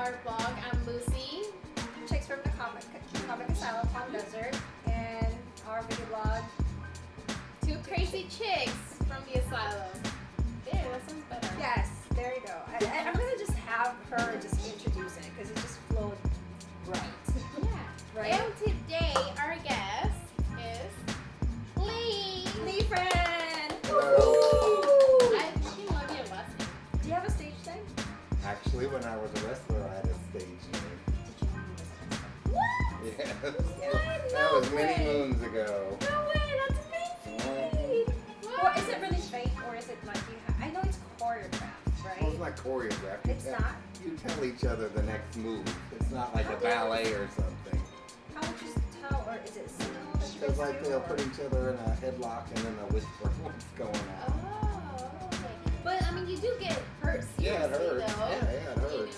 our blog. I'm Lucy. Chicks from the Comic Asylum on Desert, and our video blog. Two crazy chicks from the asylum. There, that sounds better. Yes, there you go. I'm gonna just have her just introduce it because it just flowed right. Yeah. Right. And today our guest is Lee. Lee friend. Hello. I fucking love your last name. Do you have a stage name? Actually, when I was a wrestler, I had a stage name. What? Yes. What? That No was many way. moons ago. No way, that's amazing. Or is it really fake, or is it like you have? I know it's choreographed, right? Well, it's not choreographed. It's not? You tell each other the next move. It's not like How a do you- ballet or something. How would you tell, or is it signal that you It's guys like do? they'll or- put each other in a headlock and then they'll whisper what's going on. Oh, okay. But I mean, you do get hurt seriously, Yeah, it hurts. though. Yeah, it hurts. You know, it's,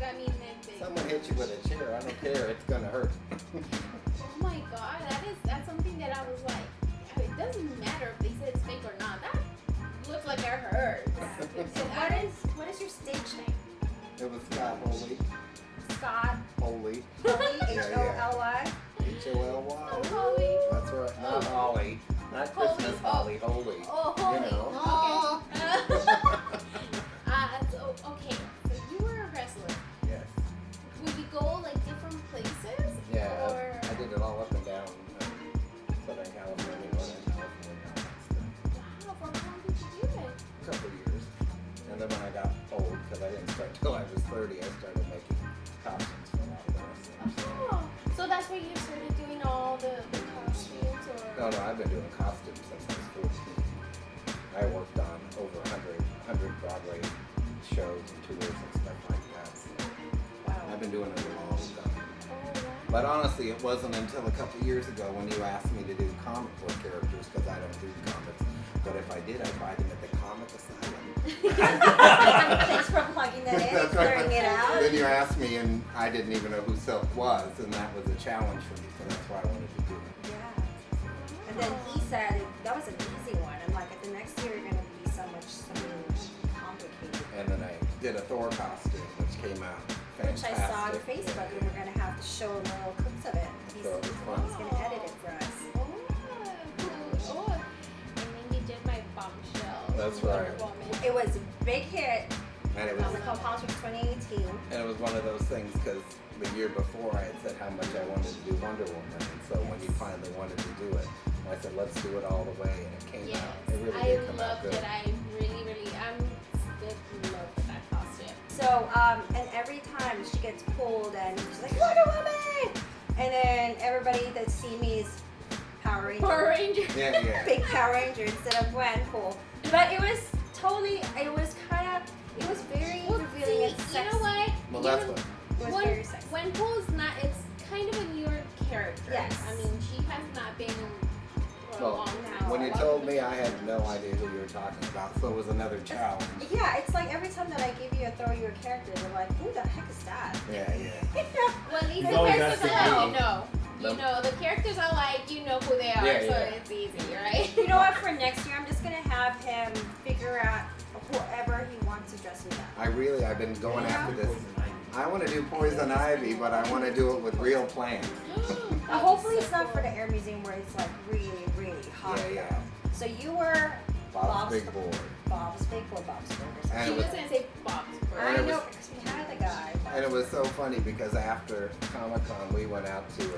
I mean, it's, Someone hits you with a chair, I don't care, it's gonna hurt. oh my god, that's something that I was like, it doesn't matter if they say it's fake or not. That looks like it hurts. So what is your stage name? It was Scott Holy. Scott Holy. Holy, Yeah, H-O-L-Y. H-O-L-Y. Oh, Holly. That's right. Not Oh. Holly. Not Holy. Christmas Holly. Holy. Oh, holy. You know. Okay. Okay. So you were a wrestler. Yes. Would you go like different places? Yeah. Or... I did it all up and down Southern California, Northern California, all that stuff. Wow, for how long did you do it? A couple of years. And then when I got old, because I didn't start till I was 30, I started making costumes for a lot of the wrestlers. Oh, so that's where you started doing all the costumes, or? No, I've been doing costumes since I was 14. I worked on over 100 Broadway shows and tours and stuff like that. So Wow. I've been doing it a long time. Oh, wow. But honestly, it wasn't until a couple years ago when you asked me to do comic book characters, because I don't do comics. But if I did, I'd buy them at the Comic Asylum. Thanks for plugging that in and That's right. clearing it out. Then you asked me, and I didn't even know who Silk was, and that was a challenge for me, so that's why I wanted to do it. Yeah. And then he said that was an easy one. I'm like, at the next year you're gonna be something complicated. And then I did a Thor costume, which came out Which fantastic. I saw on Facebook, and we're gonna have to show little clips of it. He's So it was fun. gonna edit it for us. Oh, and then you did my bombshell. That's right. Wonder-Woman. It was a big hit. And it was, Comic Con Palms 2018. and it was one of those things, because the year before I had said how much I wanted to do Wonder Woman, and so when you finally wanted to do it, I said, let's do it all the way, and it came Yes, out. It really I did come out loved good. it. I'm still in love with that costume. So, and every time she gets pulled, and she's like, Wonder Woman! And then everybody that see me is Power Ranger. Power Ranger. Yeah, yeah. Big Power Ranger instead of Gwenpool. But it was very Well, revealing and see, sexy. you know what? Well, You that's know, what. It was very sexy. Gwenpool is not. It's kind of a newer character. Yes. I mean, she has not been for a Well, long time. When you told me, I had no idea who you were talking about, so it was another challenge. Yeah, it's like every time that I give you a throw you a character, they're like, who the heck is that? Yeah, yeah. Well, at least You've the always characters asked are to like, be- you know. You Nope. know, the characters are like, you know who they are, Yeah, so yeah. it's easy, right? You know what, for next year, I'm just going to have him figure out whoever he wants to dress me up. I've been going Yeah. after this. I want to do Poison Ivy, but I want to do it with real plants. Hopefully it's not for the Air Museum where it's like really, really hot. Yeah, yeah. So you were Bob's Big Board. Bob's Big Board, Bob's Burgers. And She it was was- gonna say Bob's And Burgers. I it know, was- because we had the guy. And it was so funny because after Comic-Con, we went out to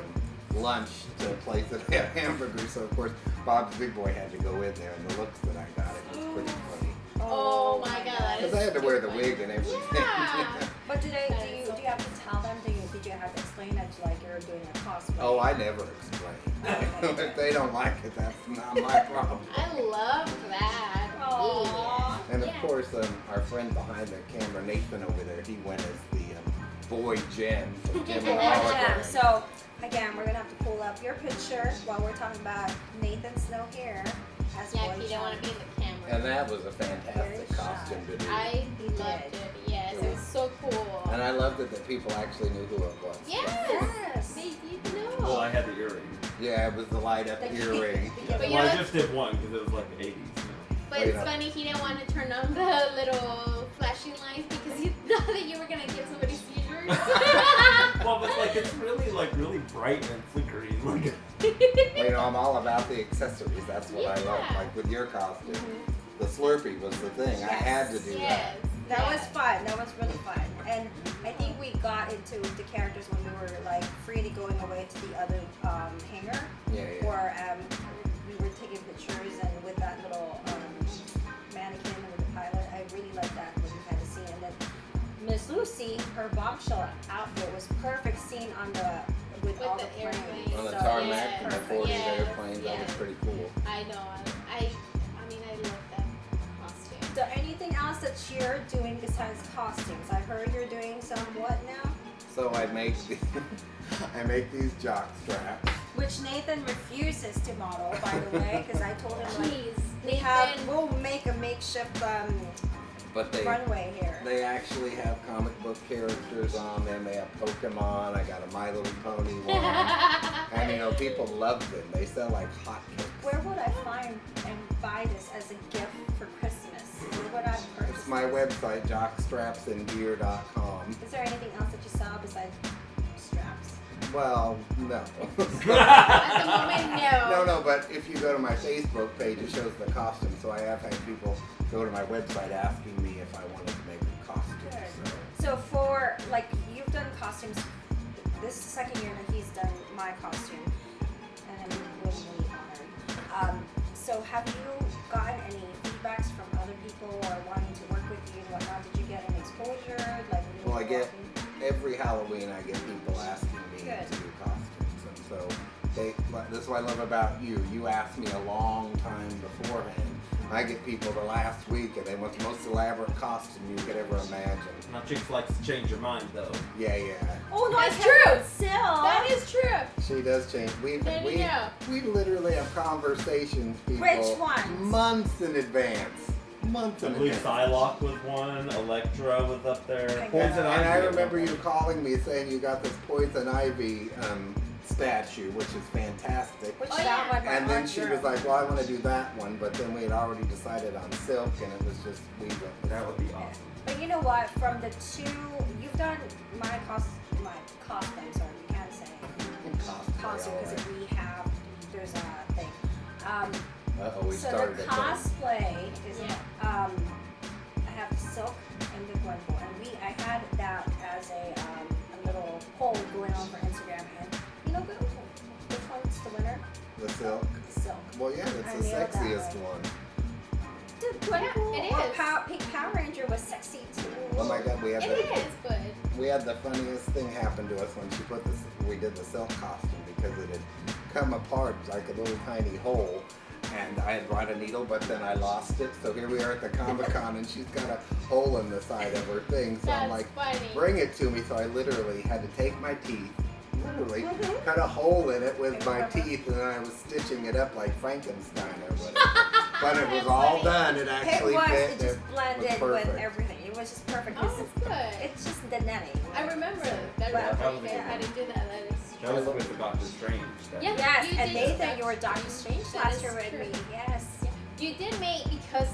lunch to a place that had hamburgers. So, of course, Bob's Big Boy had to go in there, and the looks that I got, it was pretty funny. Oh my god, that is Because I had to wear the so wig and everything. Yeah. But do That you is so have to tell them? Did you have to explain that like you're doing a cosplay? Oh, I never explain. If they don't like it, that's not my problem. I love that. Aw. And of Yeah. course, our friend behind the camera, Nathan over there, he went as the boy Jen from Jim and the Yeah, Hologram. so again, we're gonna have to pull up your picture while we're talking about Nathan Snow here as Yeah, Boy he didn't John. want to be in the camera. And that was a fantastic Very costume to do. I He loved did. it. Yes, it was so cool. And I loved it that people actually knew who it was. Yes. Yes. They did know. Well, I had the earring. Yeah, it was the light up The- earring. Yeah, but you Well, know I what? just did one because it was like the 80s. You know. But Wait it's up. funny, he didn't want to turn on the little flashing lights because he thought that you were going to get somebody's seizure. bright and flickery. Like, Well, you know, I'm all about the accessories. That's what I love. Yeah. Like with your costume, the Slurpee was the thing. I had to do Yes. That was fun. That was really fun. And I think we got into the characters when we were like freely going away to the other hangar, that. Yeah. or we were taking pictures and with that little mannequin with the pilot. I really liked that when we had the scene. And then Miss Lucy, her bombshell outfit was perfect scene on with all the the planes. airplanes. On the So, tarmac yeah, and the perfect. 40s Yes, airplanes, that was yes. pretty cool. I know. I mean, I love that costume. So anything else that you're doing besides costumes? I heard you're doing some what now? So I make I make these jock straps. Which Nathan refuses to model, by the way, because I told him like Jeez, we'll make a makeshift But runway here. they actually have comic book characters on them. They have Pokemon. I got a My Little Pony one. And you know, people love them. They sell like hotcakes. Where would I find and buy this as a gift for Christmas? Where would I purchase? It's my website, jockstrapsandgear.com. Is there anything else that you sell besides straps? Well, no. At the moment, No, but if you go to my Facebook page, it shows the costume. So I have had people go to my website asking me if I wanted to make a costume. Good. So. So for like you've done costumes. This is the second year that he's done my costume, and I'm really honored. So have you gotten any feedbacks from other people or wanting to work with you and whatnot? Did you get any exposure? Like when you Well, I were get walking? every Halloween I get people asking me Good. to do costumes, and so this is what I love about you. You asked me a long time beforehand. I get people the last week, and they want the most elaborate costume you could ever imagine. now chicks likes to change your mind though. Yeah. Oh no, That's I true. true. Still. That is true. She does change. There you go. We literally have conversations, people. Which ones? Months in advance. Months I in believe advance. Psylocke was one, Electra was up there, I Poison know. And I Ivy. remember you calling me saying you got this Poison Ivy statue, which is fantastic. Which Oh, that yeah. one? And then she was like, well, I want to do that one, but then we had already decided on silk, and it was just, we went with That would be awesome. But you know what? From the two, you've done my cosplay. Sorry, you can't say costume because if we have, there's a thing. Uh-oh, we So started the a thing. cosplay is, Yeah. I have the silk and the Gwenpool, and I had that as a little poll going on for Instagram, and you know, which one's the winner? The silk. The silk. Well, yeah, I it's the nailed that sexiest one. one. The Gwenpool it or is. Pink Power Ranger was sexy too. Oh my God, we had It the is, but we had the funniest thing happen to us when she put this. We did the silk costume because it had come apart like a little tiny hole, and I had brought a needle, but then I lost it. So here we are at the Comic-Con, and she's got a hole in the side of her thing. So I'm that's like, funny. bring it to me. So I literally had to take my teeth, literally cut a hole in it with my teeth, and then I was stitching it up like Frankenstein or whatever. But it was That's all funny. done. It actually It was. fit. It just blended with perfect. everything. It was just perfect. Oh, that's good. It's just the netting. I remember that. Well, Really good. How to do that? That is. That was with Doctor Strange. That Yeah. Yes, You and did. Nathan, you were Doctor Strange That last is year with true. me. Yes. You did make because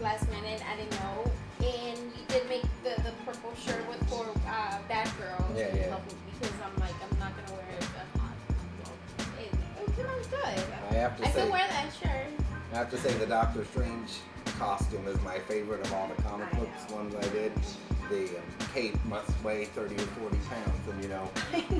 last minute I didn't know, and you did make the purple shirt with for Batgirl. Yeah, to yeah. help me because I'm like I'm not gonna wear it. It came out good. I have to I say, can wear that shirt. I have to say the Doctor Strange costume is my favorite of all the comic I books know. ones I did. The cape must weigh 30 or 40 pounds, and you know,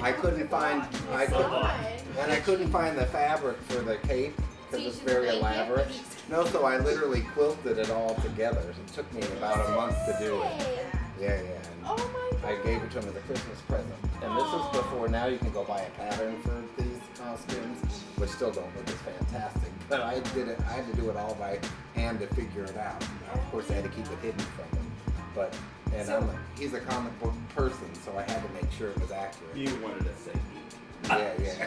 I couldn't find, I So couldn't, good. and I couldn't find the fabric for the cape So because you it's should very make it, elaborate. but you- No, so I literally quilted it all together. It took me about a month to do it. Say. Yeah, and Oh my god. I gave it to him as a Christmas present. And this Aw. is before, now you can go buy a pattern for these costumes, which still don't look as fantastic. But I did it, I had to do it all by hand to figure it out. Of course, I had to keep it hidden from him. But, and So- he's a comic book person, so I had to make sure it was accurate. You wanted to say Yeah.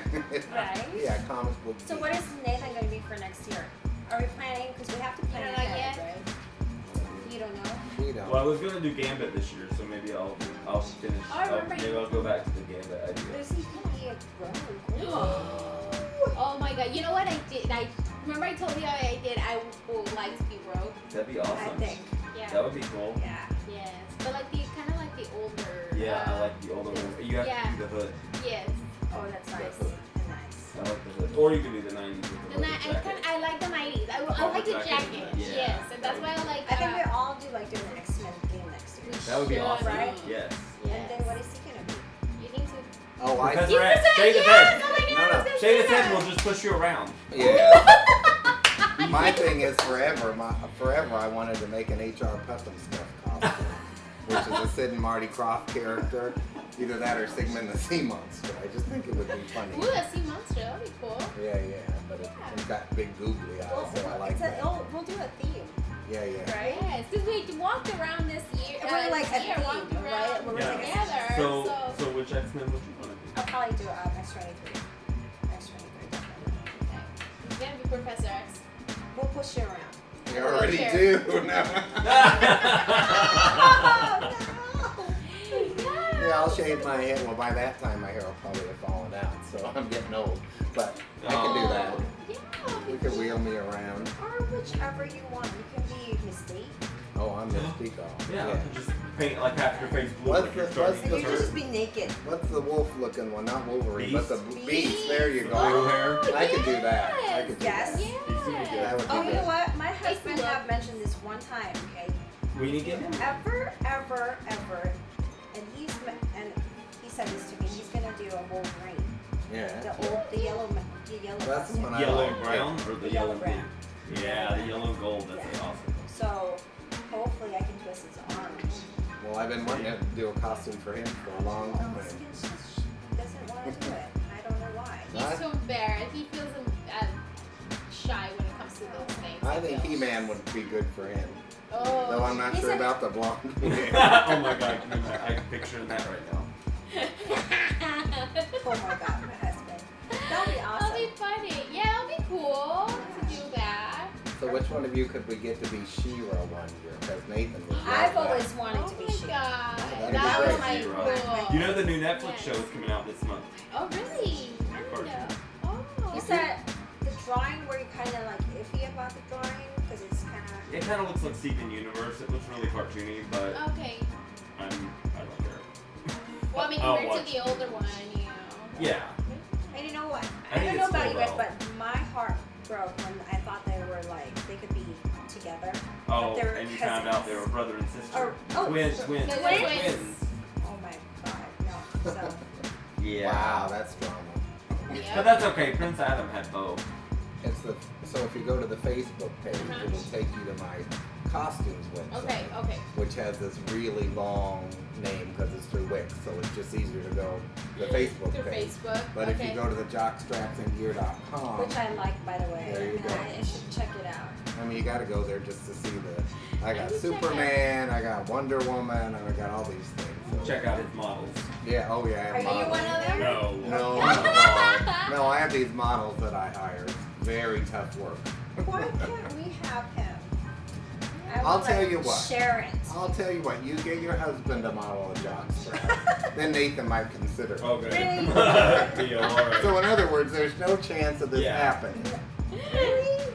Right. Yeah, comic book. So geek. what is Nathan going to be for next year? Are we planning? Because we have to plan You don't know ahead, yet? right? You don't know? We don't. Well, I was gonna do Gambit this year, so maybe I'll finish. Oh, I remember maybe I'll go back to the Gambit idea. There's he's going to be a rogue. Oh my god. You know what I did? I remember I told you I did. I would like to be rogue. That'd be I awesome. think. Yeah. That would be cool. Yeah. Yes. But like the kind of like the older. Yeah, I like the older one. You have yeah. to do the hood. Yes. Oh, that's The nice. hood. Nice. I like the hood. Or you can do the 90s with the leather jacket. I like the 90s. I like Bomber the jacket, jacket. yeah. Yes, and that's why I like. I think we all do like doing an X-Men game next year. That would be should, awesome. right? Yes. And then what is he gonna be? You need to. Oh, I Professor see. X, Yes, shave his yes, head. oh my God, No, no. I was gonna Shave his say head, that. we'll just push you around. Yeah. My thing is forever I wanted to make an HR Puffin stuff costume, which is a Sid and Marty Krofft character. Either that or Sigmund the Sea Monster. I just think it would be funny. Ooh, a sea monster. That'd be cool. Yeah, but it's got big googly eyes, so I like it's that. we'll do a theme, Yeah. right? Yes, because we walked around this year. We're like a year, theme, walked around right? We're Yeah. like a together. So which X-Men would you want to I'll probably do X-23. X-23, definitely. Okay. You're gonna be Professor X. We'll push you around. You already Wheelchair. do. No. Yeah, I'll shave my head. Well, by that time, my hair will probably have fallen out, so I'm getting old. But I can do that. Yeah. You can wheel me around. Or whichever you want. You can be Mystique. Oh, I'm Mystique. Yeah, just paint like half your face blue. What's like you're the- starting what's And to you can turn. just be naked. What's the wolf-looking one? Not Wolverine, Beast? but the beast. There you Blue go. hair. I could do that. I could do Yes. that. Yes. That would be Oh, you good. know what? My husband look. have mentioned this one time, okay? We need to get him. Ever, and he said this to me. He's gonna do a Wolverine. Yeah. The yellow. That's the one I Yellow like. and brown or the yellow and brown. blue? Yeah, the yellow and gold. That's Yeah. awesome. So hopefully I can twist his arm. Well, I've been wanting to do a costume for him for a long time. He doesn't want to do it. I don't know why. He's so embarrassed. He feels shy when it comes to those things. I think feel. He-Man would be good for him. Oh. Though I'm not He sure said- about the blonde. Oh my god, I can picture that right now. Oh my god, my husband. That'll be awesome. That'll be funny. Yeah, it'll be cool to do that. So which one of you could we get to be She-Ra one year? Because Nathan was. I've always wanted Oh to be my She. god. That'd be That great. was my She-Ra. cool. You know the new Netflix Yes. show is coming out this month. Oh, really? I didn't know. Oh. He said the drawing were you kind of like iffy about the drawing because it's kind of. It kind of looks like Steven Universe. It looks really cartoony, but Okay. I don't care. Well, I mean, I'll compared watch. to the older one, you know. Yeah. And you know what? I I think don't know it's about still you guys, well. but my heart broke when I thought they were like they could be together. Oh, But they were and you found out they were brother and sister. Twins. Twins. Oh my god, no. So Yeah. Wow, that's drama. Yeah. But that's okay. Prince Adam had both. It's the so if you go to the Facebook page, Uh-huh. it'll take you to my costumes website, Okay. which has this really long name because it's through Wix, so it's just easier to go to the Facebook Through page. Facebook. But okay. if you go to the jockstrapsandgear.com, which I like by the way. There you and go. I should check it out. I mean, you got to go there just to see the. I got Maybe check Superman, I got Wonder Woman, and I got all these things. So. Check out his models. Yeah. Oh yeah. I have Are you models. one of them? No. No, I have these models that I hire. Very tough work. Why can't we have him? I I'll would tell like you what. Share it. I'll tell you what. You get your husband a model of jockstrap, then Nathan might consider. it. Okay. Really? Deal. All right. So in other words, there's no chance of this Yeah. happening. Really?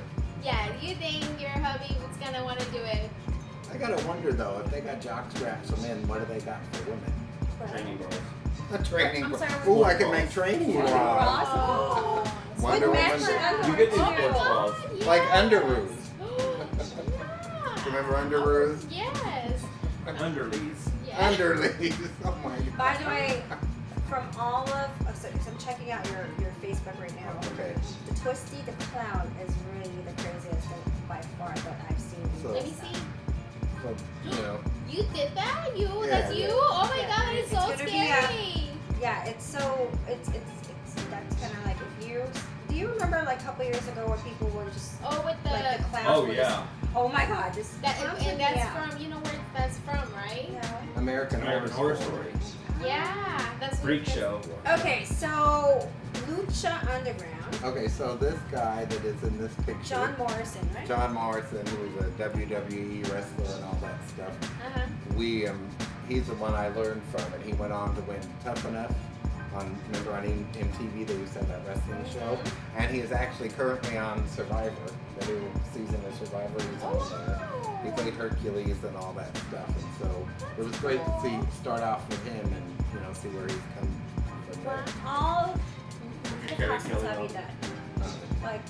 Yeah, do you think your hubby was gonna want to do it? I gotta wonder though, if they got jockstraps for men, what do they got for women? Training girls. A training I'm bra. sorry, Ooh, what? I can make training Sports bras. Oh. Wonder With Woman. matching underwear You get these too. sports bras. Yes. Like underoos. Yeah. Remember underoos? Yes. Underlees. Yes. Underleaves. Oh my god. By the way, from all of, so I'm checking out your Facebook right now. Okay. The Twisty the Clown is really the craziest thing by far that I've seen. So- Let me see. So, you know. You did that? You? Yeah, That's you? yeah. Oh my Yeah. god, that is It's so gonna be scary. Yeah, it's so it's that's kind of like if you do you remember like a couple years ago where people were just Oh, with the. like the clowns Oh were yeah. just, oh my god, this that, clowns and are- that's yeah. from, you know where that's from, right? Yeah. American Horror Story. Yeah, that's Freak that's- show. Okay, so Lucha Underground, Okay, so this guy that is in this picture, John Morrison, right? John Morrison, who was a WWE wrestler and all that stuff. Uh-huh. He's the one I learned from, and he went on to win Tough Enough. Remember on MTV they used to have that wrestling show, and he is actually currently on Survivor, the new season of Survivor. He's on there. He played Hercules and all that stuff, and so it was great to start off with him and see where he's come Wow. All the Carrie costumes Kelly have you on. done? Like,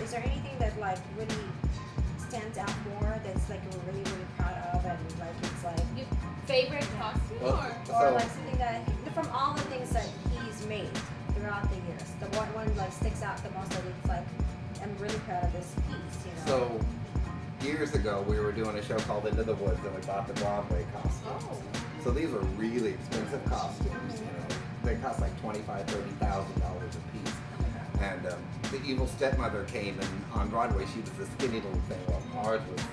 is there anything that like really stands out more that's like you're really proud of and like it's like Your favorite costume Well, or? or like something that from all the things that he's made throughout the years, the one like sticks out the most that it's like I'm really proud of this piece, you know. So years ago, we were doing a show called Into the Woods, and we bought the Broadway costumes. Oh. So these were really expensive costumes. You know, they cost like $25,000, $30,000 a piece. And the evil stepmother came, and on Broadway she was a skinny little thing, while ours was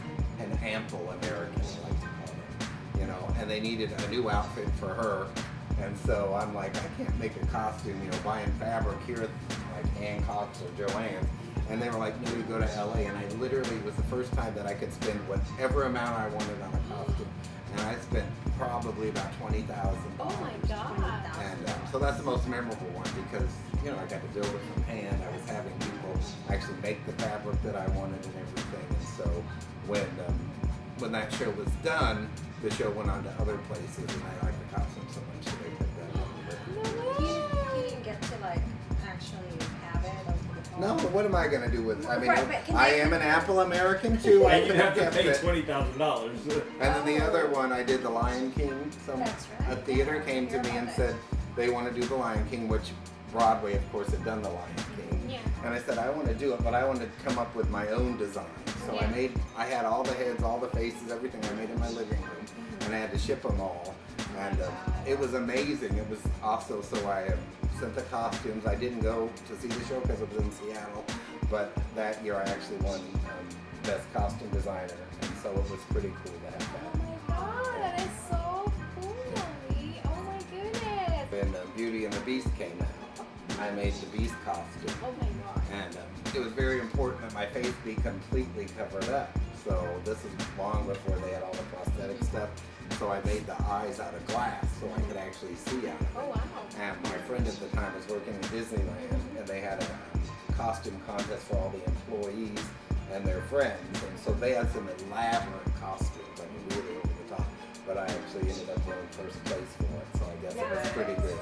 an ample American, I like to call it. You know, and they needed a new outfit for her. And so I'm like, I can't make a costume, you know, buying fabric here at like Hancock's or Joann's. And they were like, no, you go to LA. And I literally, it was the first time that I could spend whatever amount I wanted on a costume. And I spent probably about $20,000. Oh my god. And so that's the most memorable one because, you know, I got to build it from hand. I was having people actually make the fabric that I wanted and everything. And so when that show was done, the show went on to other places, and I liked the costume so much that they took that on. He didn't get to like actually have it or take it home. No, but what am I going to do with it? I mean, Right, but can I they- am an Apple American too. I And you could have to kept pay it. $20,000. And then the other one, I did the Lion King. Some That's right. a theater came to Hear me and about said they want to do the Lion King, which Broadway, of course, had done the Lion King. Yeah. And I said I want to do it, but I want to come up with my own design. So Yeah. I had all the heads, all the faces, everything I made in my living room, and I had to ship them all. And it was amazing. It was also so I sent the costumes. I didn't go to see the show because it was in Seattle, but that year I actually won Best Costume Designer, and so it was pretty cool to have Oh that. my god, that is so cool, Lee. Oh my goodness. When Beauty and the Beast came out, I made the Beast costume. Oh my god. And it was very important that my face be completely covered up. So this is long before they had all the prosthetic stuff. So I made the eyes out of glass so I could actually see out of it. Oh wow. And my friend at the time was working at Disneyland, and they had a costume contest for all the employees and their friends. And so they had some elaborate costumes, I mean really over the top. But I actually ended up winning first place for it, so I guess it was pretty good.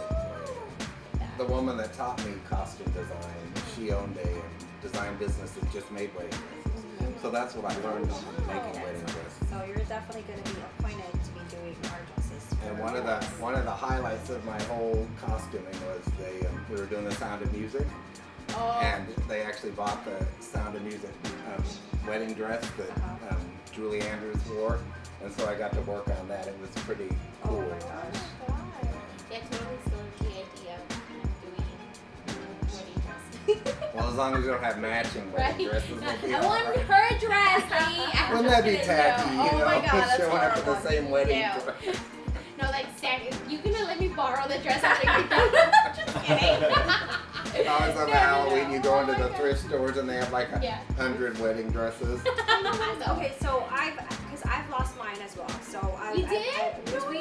The woman that taught me costume design, she owned a design business that just made wedding dresses. So that's what I learned on making wedding dresses. So you're definitely going to be appointed to be doing our dresses. And one of the highlights of my whole costuming was we were doing the Sound of Music, Oh. and they actually bought the Sound of Music wedding dress that Julie Andrews wore, and so I got to work on that. It was pretty cool. Oh my gosh. Yeah, totally stole the idea of doing wedding dresses. Well, as long as you don't have matching wedding dresses, we'll be I all want right. her dress, Lee. I Wouldn't that be didn't tacky, know. you Oh know, my god, that's showing up with the horrible. same wedding No. dress? No, like, you gonna let me borrow the dress after you're done? Just kidding. Always on No, Halloween, you go Oh into my the God. thrift stores and they have like Yeah. 100 wedding dresses. So- Okay, so I've lost mine as well. So You did? Because we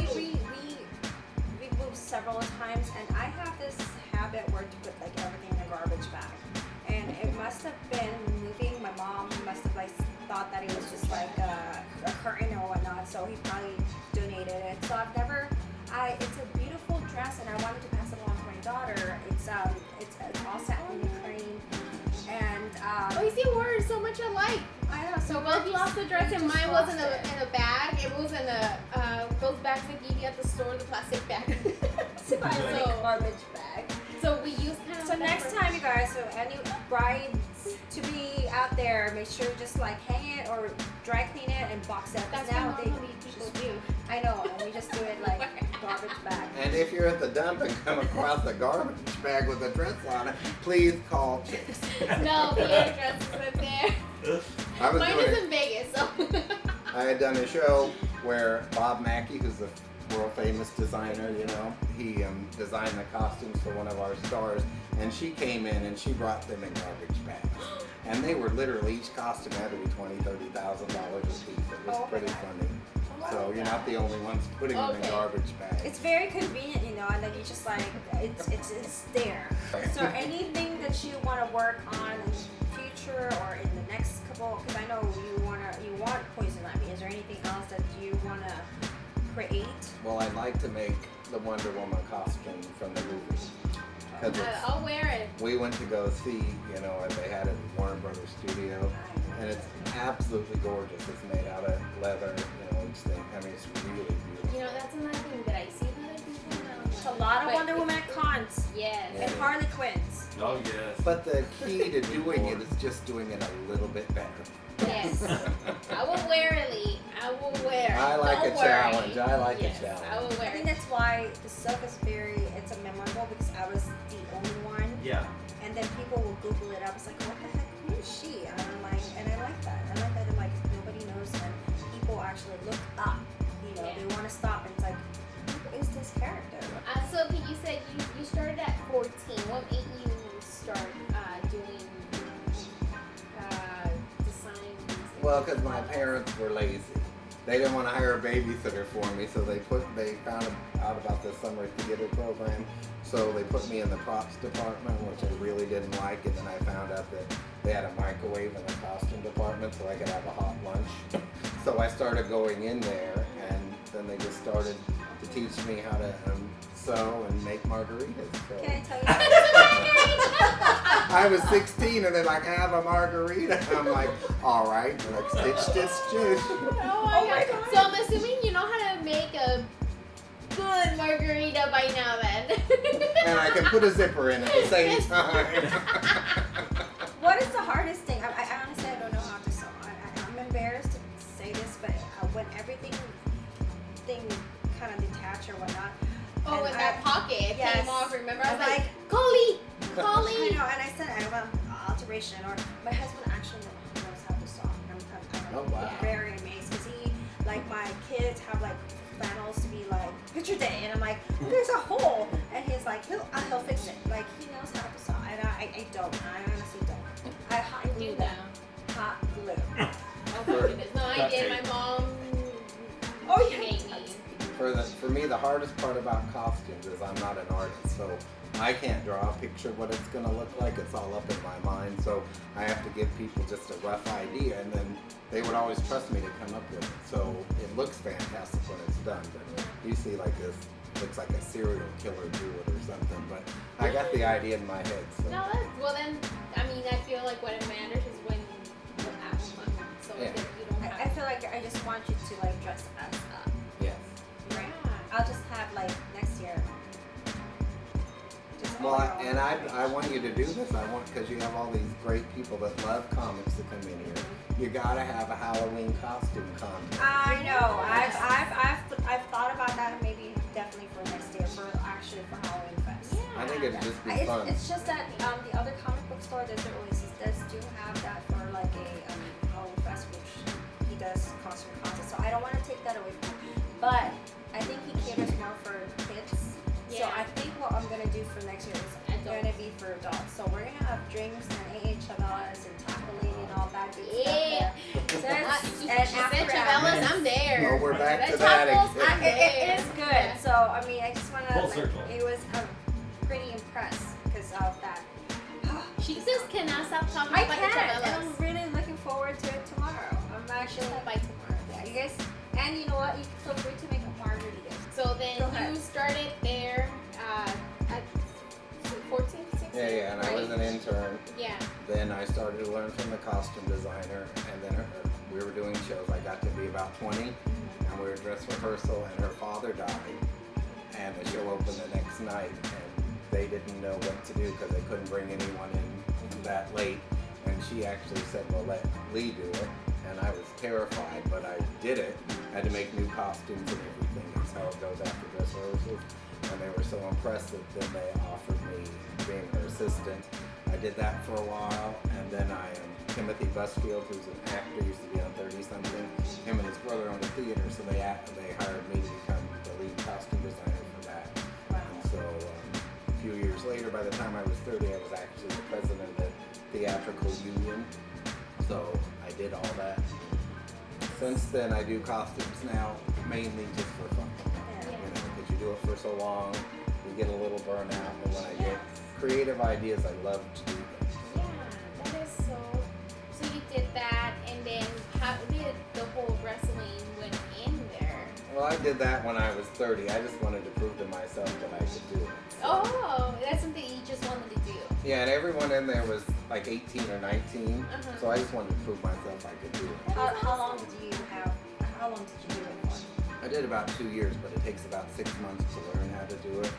moved several times, and I have this habit where to put like everything in a garbage bag, and it must have been moving. My mom must have like thought that it was just like a curtain or whatnot, so he probably donated it. So I've never. It's a beautiful dress, and I wanted to pass it along to my daughter. It's all satin and cream, and Oh, you see, we're so much alike. I know. So both lost the dress, we and just mine was lost in a it. bag. It was in those bags they give you at the store, the plastic bag. So I have So- a garbage bag. So we use kind of. So next time, you guys, so any brides to be out there, make sure you just like hang it or dry clean it and box it. 'Cause That's now what normally people do. I know, and we just do it like garbage bag. And if you're at the dump and come across a garbage bag with a dress on it, please call Chicks. No, the other dress isn't there. I was Mine doing is it. in Vegas, so. I had done a show where Bob Mackey, who's a world famous designer, you know, he designed the costumes for one of our stars, and she came in and she brought them in garbage bags. And they were literally, each costume had to be $20,000, $30,000 a piece. It was Oh, pretty my funny. So you're not the only ones putting them in Okay. garbage bags. It's very convenient, you know, and then you just like it's there. So anything that you want to work on in the future or in the next couple, because I know you want Poison Ivy. Is there anything else that you want to create? Well, I'd like to make the Wonder Woman costume from the movie. 'Cause I'll wear it. we went to go see, you know, and they had it at Warner Brothers Studio, and it's absolutely gorgeous. It's made out of leather, you know, each thing. I mean, it's really beautiful. You know, that's another thing that I see that other people now. It's a lot of Wonder Woman at cons. Yes. Yeah. And Harley Quinns. Oh yes. But the key to doing it is just doing it a little bit better. Yes. I will wear it, Lee. I will wear it. I like Don't a worry. challenge. I like Yes, a challenge. I will I wear think it. that's why the silk is it's a memorable because I was the only one. Yeah. And then people will Google it up. It's like, what the heck? Who is she? And I'm like, and I like that. I like that. I'm like, nobody knows, and people actually look up. You know, Yeah. they want to stop, and it's like, who is this character? So, okay, you said you started at 14. What made you start doing design? Well, because my parents were lazy. They didn't want to hire a babysitter for me, so they found out about the summer theater program. So they put me in the props department, which I really didn't like, and then I found out that they had a microwave in the costume department, so I could have a hot lunch. So I started going in there, and then they just started to teach me how to sew and make margaritas. So Can I tell you something? I was 16, and they're like, have a margarita. I'm like, all right, like stitch, stitch, stitch. Oh my God. So I'm assuming you know how to make a good margarita by now then. And I can put a zipper in at the same time. What is the hardest thing? I honestly I don't know how to sew. I'm embarrassed to say this, but when everything kind of detached or whatnot. Oh, and in that pocket yes. came off. Remember, I was I'm like, Coley. I know, and I said I want alteration, or my husband actually knows how to sew. I'm Oh, wow. very amazed because he, like, my kids have like flannels to be like picture day, and I'm like, there's a hole, and he's like, he'll fix it. Like he knows how to sew, and I don't. I honestly don't. I hot glue Do them. that. Hot glue. Oh my goodness. No, I Duct did. tape. My mom Oh yeah. made me. For me, the hardest part about costumes is I'm not an artist, so I can't draw a picture of what it's going to look like. It's all up in my mind, so I have to give people just a rough idea, and then they would always trust me to come up with it. So it looks fantastic when it's done, but you see like this, looks like a serial killer drew it or something, but I got the idea in my head. So. No, well then, I mean, I feel like what it matters is when you have fun. So Yeah. if you don't have I feel like I just want you to like dress us up. Yes. Right. Yeah. I'll just have like next year. Just Well, I want you to do this. I want, because you have all these great people that love comics that come in here. You gotta have a Halloween costume contest. I know. I've thought about that. Maybe definitely for next year, for Halloween Fest. Yeah. I think it'd just be fun. It's just that the other comic book store, Desert Oasis, does do have that for like a Halloween Fest, which he does costume contest. So I don't want to take that away from him, but I think he caters more for kids. So Yeah. I think what I'm gonna do for next year is gonna be for adults. So we're gonna have drinks and chavelas and tacoline and all that good Yeah. stuff there. So She and said after Chabella's, I'm there. Oh, we're back to The that tacos, again. I'm there. it is good. So I mean, I just wanna Full like, circle. it was pretty impressed because of that. She just cannot stop talking I about the can, and Chabella's. I'm really looking forward to it tomorrow. I'm actually By tomorrow. yeah, you guys, and you know what? You can feel free to make a margarita. So then Go ahead. you started there at 14, 16? Yeah, and I was an intern. Yeah. Then I started to learn from the costume designer, and then we were doing shows. I got to be about 20, and we were dress rehearsal, and her father died, and the show opened the next night, and they didn't know what to do because they couldn't bring anyone in that late, and she actually said, well, let Lee do it, and I was terrified, but I did it. I had to make new costumes and everything. That's how it goes after dress rehearsals. And they were so impressed that then they offered me being her assistant. I did that for a while, and then Timothy Busfield, who's an actor, used to be on 30-something. Him and his brother owned a theater, so they hired me to become the lead costume designer for that. And so a few years later, by the time I was 30, I was actually the president of the theatrical union. So I did all that. Since then, I do costumes now, mainly just for fun. You know, because you do it for so long, you get a little burnout. But when I get creative ideas, I love to do them. Yeah, that is so. So you did that, and then how did the whole wrestling went in there? Well, I did that when I was 30. I just wanted to prove to myself that I could do it. So, Oh, that's something you Yeah, and everyone in there was like 18 or 19, Uh-huh. so I just wanted to prove myself I could do it. How long did you do it for? I did about 2 years, but it takes about 6 months to learn how to do it.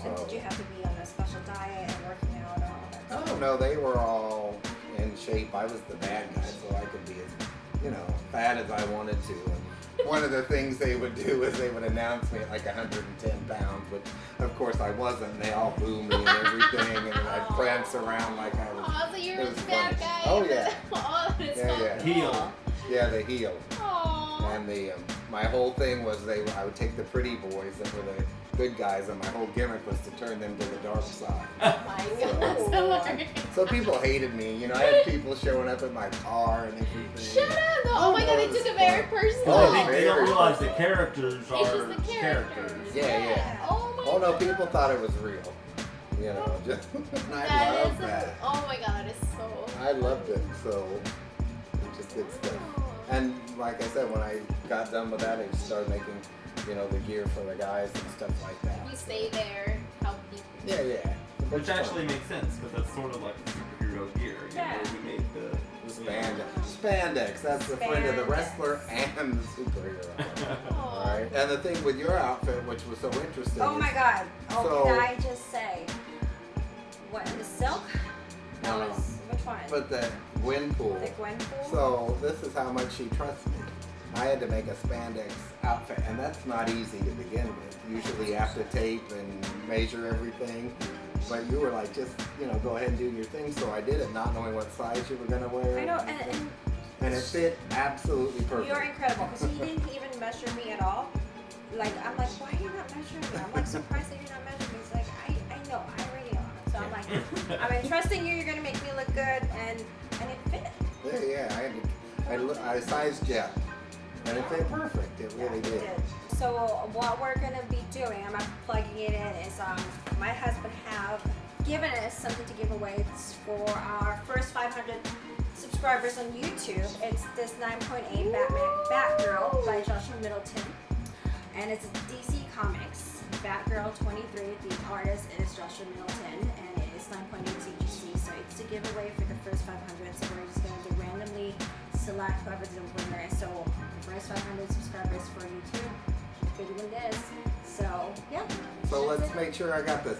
And did you have to be on a special diet and working out and all that stuff? Oh no, they were all in shape. I was the bad guy, so I could be as, fat as I wanted to. And one of the things they would do is they would announce me at like 110 pounds, but of course I wasn't. And they all boo me and everything, and I'd prance around like I was. Oh, so you're it a was bad funny. guy. Oh yeah, Oh, that's Yeah, so yeah. cool. Heel. yeah, the heel. Aww. And my whole thing was I would take the pretty boys that were the good guys, and my whole gimmick was to turn them to the dark side. Oh my god, that's hilarious. So people hated me. I had people showing up in my car and everything. Shut up! No, oh my god, they took it very personal. Oh, I think they don't very realize cool. the characters It's are just the characters. Yeah. Oh my Oh no, god. people thought it was real. Just and I That loved is that. Oh my god, that is so. I loved it. So it's just good stuff. And like I said, when I got done with that, I just started making, the gear for the guys and stuff like that. You stay there, help people. Yeah. Which actually makes sense because that's sort of like the superhero gear. Yeah. We made the Spandex. That's the friend of the wrestler and the superhero. All right. And the thing with your outfit, which was so interesting. Oh my is- god. Oh, So- can I just say, what, the silk? That No. was, which one? But the Gwenpool. The Gwenpool? So this is how much she trusts me. I had to make a spandex outfit, and that's not easy to begin with. Usually you have to tape and measure everything. But you were like, just, go ahead and do your thing. So I did it, not knowing what size you were going to wear. I know, and And it fit absolutely perfect. you're incredible because he didn't even measure me at all. I'm like, why are you not measuring me? I'm like surprised that you're not measuring me. He's like, I know, I already know. So I'm like, I'm trusting you. You're gonna make me look good, and it fit. Yeah. I sized Jeff, and it fit perfect. It really Yeah, did. it did. So what we're gonna be doing, I'm not plugging it in, is my husband have given us something to give away. It's for our first 500 subscribers on YouTube. It's this 9.8 Batgirl by Joshua Middleton, and it's DC Comics Batgirl 23. The artist is Joshua Middleton, and it is 9.8 CGC. So it's a giveaway for the first 500. So we're just going to randomly select whoever's the winner. So the first 500 subscribers for YouTube, big win this. So yeah. So that's let's it. make sure I got this.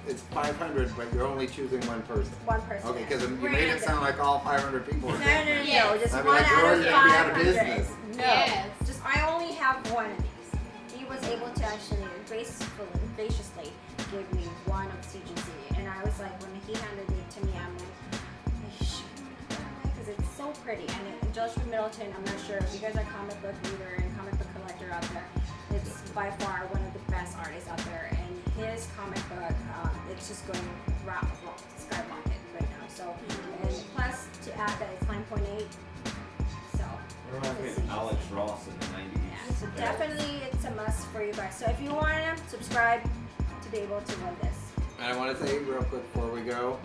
It's 500, but you're only choosing one person. One person. Okay, because you made it sound like all 500 people were No, there. Yes. just I mean, one like, out you're of already gonna be out of 500. business. No, Yes. just I only have one of these. He was able to actually graciously give me one of CGC, and I was like, when he handed it to me, I'm like, because it's so pretty. And Joshua Middleton, I'm not sure if you guys are comic book reader and comic book collector out there. It's by far one of the best artists out there, and his comic book, it's just going skyrocket right now. So, and plus to add that it's 9.8. So, Reminds me of Alex Ross in the 90s. yeah, so definitely it's a must for you guys. So if you want to subscribe to be able to win this. And I want to say real quick before we go,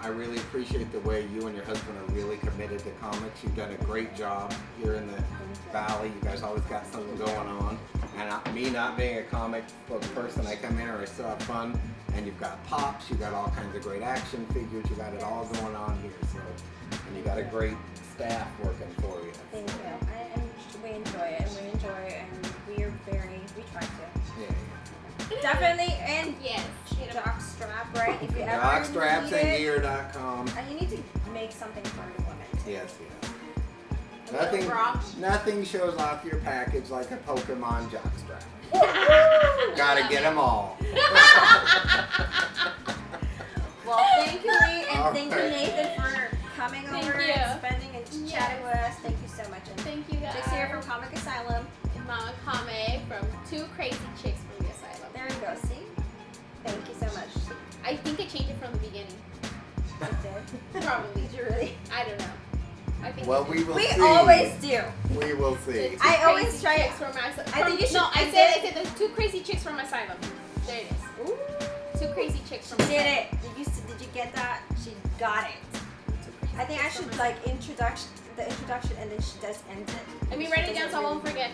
I really appreciate the way you and your husband are really committed to comics. You've done a great job here in the Valley. You guys always got something going on. And me not being a comic book person, I come here, I still have fun. And you've got pops, you've got all kinds of great action figures, you got it all going on here. So, and you got a great staff working for you. Thank you. And we enjoy it, and we try to. Yeah. Definitely, and Yes. jockstrap, right? If you ever need it. Jockstrapsandgear.com. And you need to make something for the women too. Yes. A little bra. Nothing shows off your package like a Pokemon jockstrap. Gotta get them all. Well, thank you, Lee, and All thank you, right. Nathan, for coming Thank over you. and spending and chatting with us. Thank you so much. And Thank you guys. Jake's here from Comic Asylum. Mama Comic from Two Crazy Chicks from the Asylum. There you go. See? Thank you so much. I think I changed it from the beginning. You did. Probably. Did you really? I don't know. I think Well, we will We see. always do. We will see. Two I always Crazy try- Chicks from Asylum. I think you should- No, I you said the Two Crazy Chicks from Asylum. There it is. Ooh. Two Crazy Chicks from Did Asylum. it? Did you get that? She got it. I think I should like the introduction and then she does end it. Let me write it down so I won't forget.